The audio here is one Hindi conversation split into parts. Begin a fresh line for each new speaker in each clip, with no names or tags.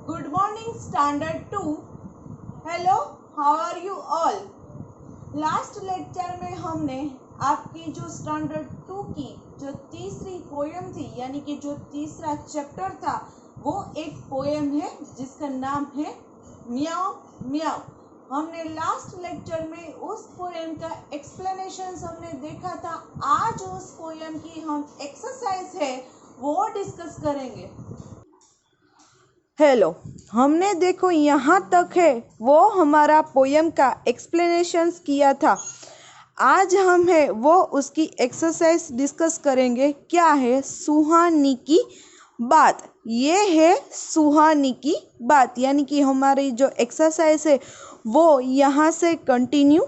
Good morning, Standard 2. Hello, how are you all? Last lecture में हमने आपकी जो स्टैंडर्ड 2 की जो तीसरी पोएम थी, यानी कि जो तीसरा चैप्टर था, वो एक पोएम है जिसका नाम है म्याऊ म्याऊ। हमने लास्ट लेक्चर में उस पोएम का एक्सप्लेनेशन हमने देखा था। आज उस पोएम की हम एक्सरसाइज है वो डिस्कस करेंगे। हेलो, हमने देखो यहाँ तक है वो हमारा पोएम का एक्सप्लेनेशंस किया था। आज हम है वो उसकी एक्सरसाइज डिस्कस करेंगे। क्या है? सुहानी की बात। ये है सुहानी की बात, यानी कि हमारी जो एक्सरसाइज है वो यहाँ से कंटिन्यू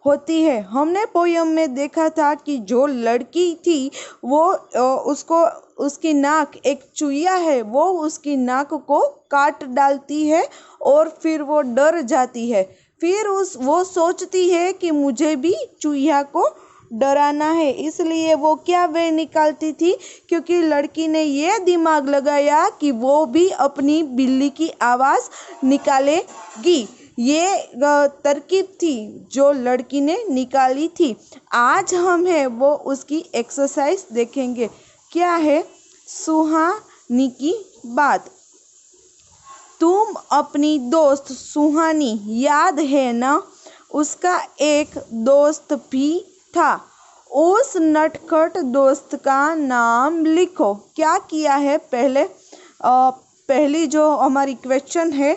होती है। हमने पोयम में देखा था कि जो लड़की थी वो उसकी नाक, एक चूहिया है वो उसकी नाक को काट डालती है और फिर वो डर जाती है। फिर वो सोचती है कि मुझे भी चूहिया को डराना है, इसलिए वो क्या वे निकालती थी, क्योंकि लड़की ने ये दिमाग लगाया कि वो भी अपनी बिल्ली की आवाज़ निकालेगी। ये तरकीब थी जो लड़की ने निकाली थी। आज हम है वो उसकी एक्सरसाइज देखेंगे। क्या है? सुहानी की बात। तुम अपनी दोस्त सुहानी याद है ना? उसका एक दोस्त भी था। उस नटखट दोस्त का नाम लिखो। क्या किया है? पहली जो हमारी क्वेश्चन है,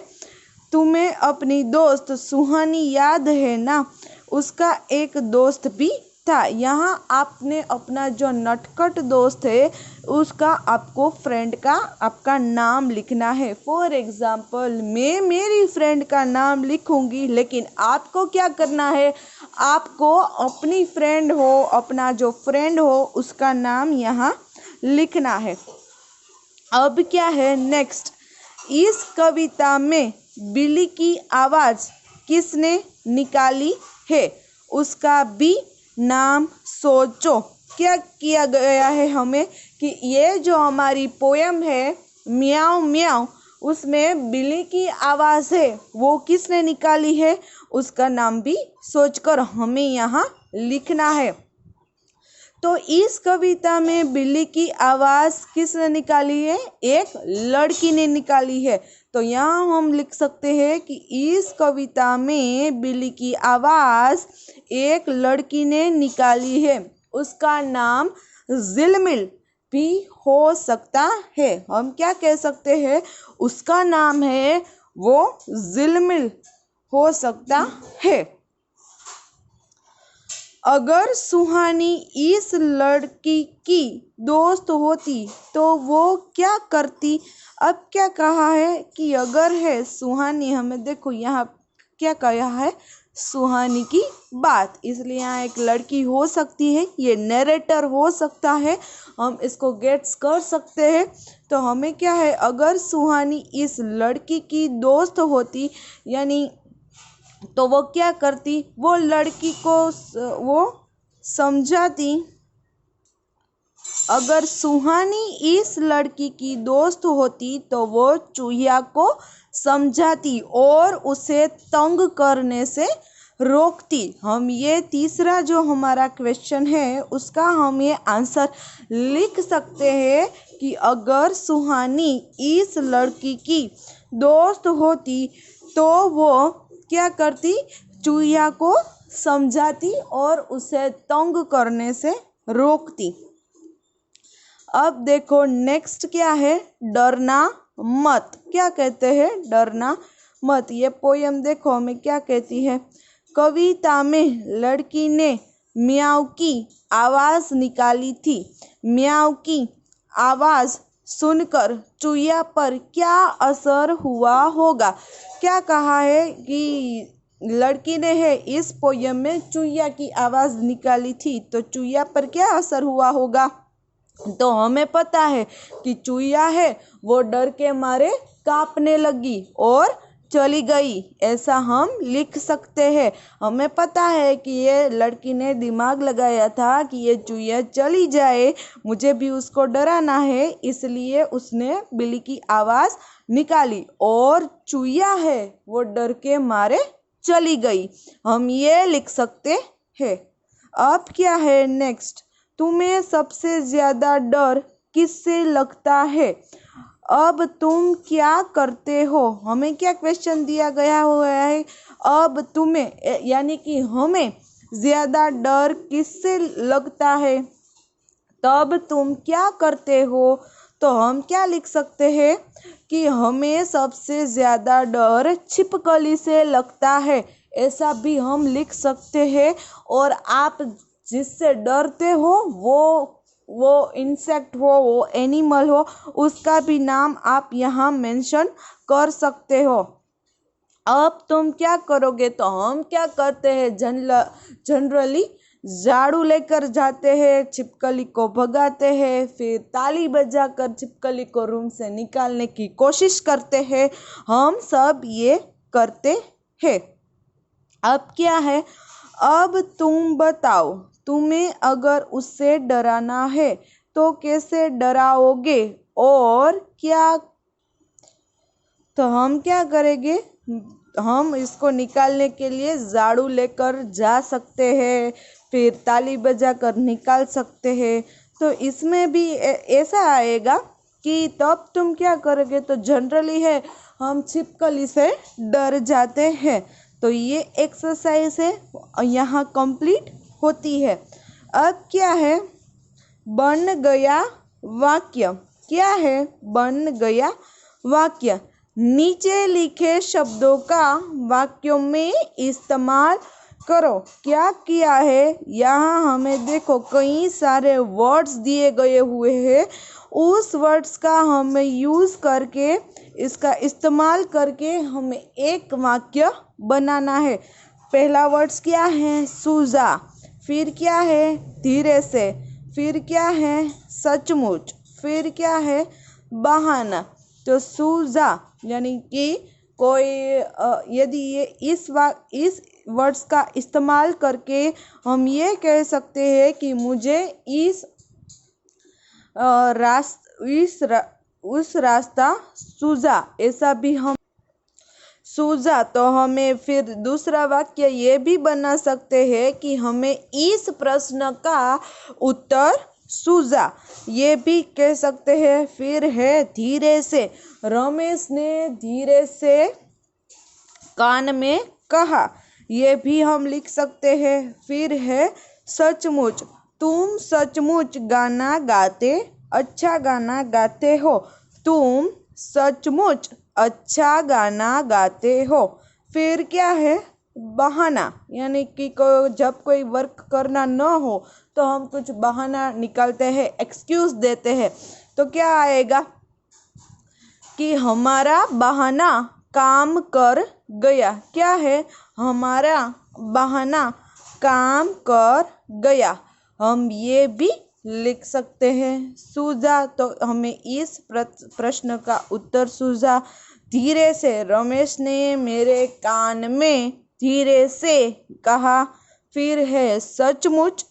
तुम्हें अपनी दोस्त सुहानी याद है ना? उसका एक दोस्त भी था। यहाँ आपने अपना जो नटखट दोस्त है उसका आपको फ्रेंड का आपका नाम लिखना है। फॉर एग्जाम्पल, मैं मेरी फ्रेंड का नाम लिखूंगी, लेकिन आपको क्या करना है? आपको अपनी फ्रेंड हो, अपना जो फ्रेंड हो उसका नाम यहाँ लिखना है। अब क्या है नेक्स्ट? इस कविता में बिल्ली की आवाज़ किसने निकाली है? उसका भी नाम सोचो। क्या किया गया है हमें कि ये जो हमारी पोयम है म्याऊ म्याऊ, उसमें बिल्ली की आवाज़ है वो किसने निकाली है? उसका नाम भी सोचकर हमें यहाँ लिखना है। तो इस कविता में बिल्ली की आवाज़ किसने निकाली है? एक लड़की ने निकाली है। तो यहाँ हम लिख सकते हैं कि इस कविता में बिल्ली की आवाज़ एक लड़की ने निकाली है। उसका नाम झिलमिल भी हो सकता है। हम क्या कह सकते हैं? उसका नाम है वो झिलमिल हो सकता है। अगर सुहानी इस लड़की की दोस्त होती तो वो क्या करती? अब क्या कहा है कि अगर है सुहानी, हमें देखो यहाँ क्या कहा है, सुहानी की बात, इसलिए यहाँ एक लड़की हो सकती है, ये नरेटर हो सकता है, हम इसको गेट्स कर सकते हैं। तो हमें क्या है, अगर सुहानी इस लड़की की दोस्त होती, यानी तो वो क्या करती? वो लड़की को वो समझाती। अगर सुहानी इस लड़की की दोस्त होती तो वो चूहिया को समझाती और उसे तंग करने से रोकती। हम ये तीसरा जो हमारा क्वेश्चन है उसका हम ये आंसर लिख सकते हैं कि अगर सुहानी इस लड़की की दोस्त होती तो वो क्या करती? चूहिया को समझाती और उसे तंग करने से रोकती। अब देखो नेक्स्ट क्या है? डरना मत। क्या कहते हैं? डरना मत। ये पोयम देखो हमें क्या कहती है। कविता में लड़की ने म्याऊ की आवाज़ निकाली थी। म्याऊ की आवाज़ सुनकर चूहिया पर क्या असर हुआ होगा? क्या कहा है कि लड़की ने है इस पोयम में चूहिया की आवाज़ निकाली थी, तो चूहिया पर क्या असर हुआ होगा? तो हमें पता है कि चूहिया है वो डर के मारे कांपने लगी और चली गई, ऐसा हम लिख सकते हैं। हमें पता है कि ये लड़की ने दिमाग लगाया था कि ये चूहिया चली जाए, मुझे भी उसको डराना है, इसलिए उसने बिल्ली की आवाज़ निकाली और चूहिया है वो डर के मारे चली गई। हम ये लिख सकते हैं। अब क्या है नेक्स्ट, तुम्हें सबसे ज़्यादा डर किससे लगता है? अब तुम क्या करते हो? हमें क्या क्वेश्चन दिया गया हुआ है, अब तुम्हें यानी कि हमें ज़्यादा डर किससे लगता है, तब तुम क्या करते हो? तो हम क्या लिख सकते हैं कि हमें सबसे ज़्यादा डर छिपकली से लगता है, ऐसा भी हम लिख सकते हैं। और आप जिससे डरते हो वो इंसेक्ट हो, वो एनिमल हो, उसका भी नाम आप यहाँ मेंशन कर सकते हो। अब तुम क्या करोगे? तो हम क्या करते हैं, जनरली झाड़ू लेकर जाते हैं, छिपकली को भगाते हैं, फिर ताली बजाकर छिपकली को रूम से निकालने की कोशिश करते हैं। हम सब ये करते हैं। अब क्या है, अब तुम बताओ, तुम्हें अगर उससे डराना है तो कैसे डराओगे और क्या? तो हम क्या करेंगे, हम इसको निकालने के लिए झाड़ू लेकर जा सकते हैं, फिर ताली बजाकर निकाल सकते हैं। तो इसमें भी ऐसा आएगा कि तब तुम क्या करोगे? तो जनरली है हम छिपकली से डर जाते हैं। तो ये एक्सरसाइज है यहाँ कंप्लीट होती है। अब क्या है, बन गया वाक्य। क्या है बन गया वाक्य? नीचे लिखे शब्दों का वाक्यों में इस्तेमाल करो। क्या किया है, यहाँ हमें देखो कई सारे वर्ड्स दिए गए हुए हैं, उस वर्ड्स का हमें यूज़ करके, इसका इस्तेमाल करके हमें एक वाक्य बनाना है। पहला वर्ड्स क्या है, सूझा, फिर क्या है, धीरे से, फिर क्या है, सचमुच, फिर क्या है, बहाना। तो सूझा यानी कि कोई यदि ये इस वर्ड्स का इस्तेमाल करके हम ये कह सकते हैं कि मुझे उस रास्ता सूझा, ऐसा भी हम सूझा। तो हमें फिर दूसरा वाक्य ये भी बना सकते हैं कि हमें इस प्रश्न का उत्तर सूझा, ये भी कह सकते हैं। फिर है धीरे से, रमेश ने धीरे से कान में कहा, ये भी हम लिख सकते हैं। फिर है सचमुच, तुम सचमुच गाना गाते, अच्छा गाना गाते हो, तुम सचमुच अच्छा गाना गाते हो। फिर क्या है, बहाना, यानी कि जब कोई वर्क करना न हो तो हम कुछ बहाना निकालते हैं, एक्सक्यूज़ देते हैं। तो क्या आएगा कि हमारा बहाना काम कर गया। क्या है, हमारा बहाना काम कर गया, हम ये भी लिख सकते हैं। सूझा, तो हमें इस प्रश्न का उत्तर सूझा। धीरे से, रमेश ने मेरे कान में धीरे से कहा। फिर है सचमुच,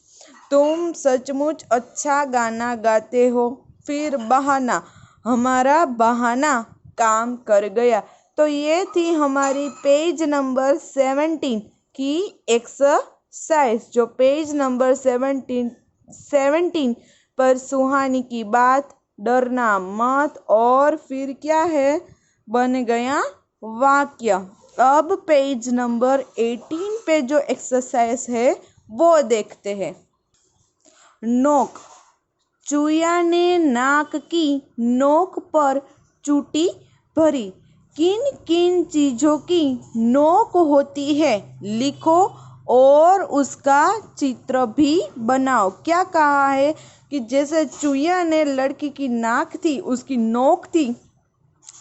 तुम सचमुच अच्छा गाना गाते हो। फिर बहाना, हमारा बहाना काम कर गया। तो ये थी हमारी पेज नंबर 17 की एक्सरसाइज, जो पेज नंबर 17 पर सुहानी की बात, डरना मत, और फिर क्या है, बन गया वाक्य। अब पेज नंबर 18 पे जो एक्सरसाइज है वो देखते हैं। नोक, चूया ने नाक की नोक पर चूटी भरी। किन किन चीज़ों की नोक होती है, लिखो और उसका चित्र भी बनाओ। क्या कहा है कि जैसे चूया ने लड़की की नाक थी, उसकी नोक थी,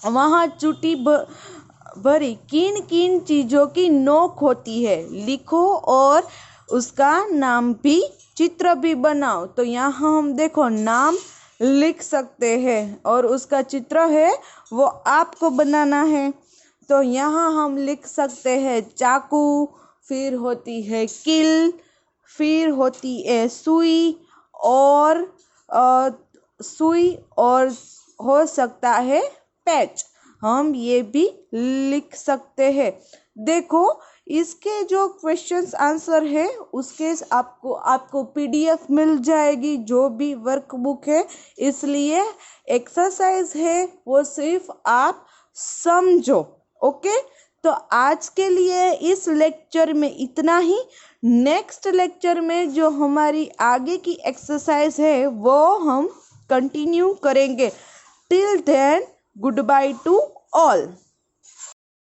वहाँ चूटी भरी। किन किन चीज़ों की नोक होती है, लिखो और उसका नाम भी, चित्र भी बनाओ। तो यहाँ हम देखो नाम लिख सकते हैं और उसका चित्र है वो आपको बनाना है। तो यहाँ हम लिख सकते हैं चाकू, फिर होती है किल, फिर होती है सुई और सुई और हो सकता है पैच, हम ये भी लिख सकते हैं। देखो इसके जो क्वेश्चंस आंसर है उसके आपको पीडीएफ मिल जाएगी, जो भी वर्कबुक है, इसलिए एक्सरसाइज है वो सिर्फ आप समझो। ओके, तो आज के लिए इस लेक्चर में इतना ही। नेक्स्ट लेक्चर में जो हमारी आगे की एक्सरसाइज है वो हम कंटिन्यू करेंगे। Till then goodbye to all.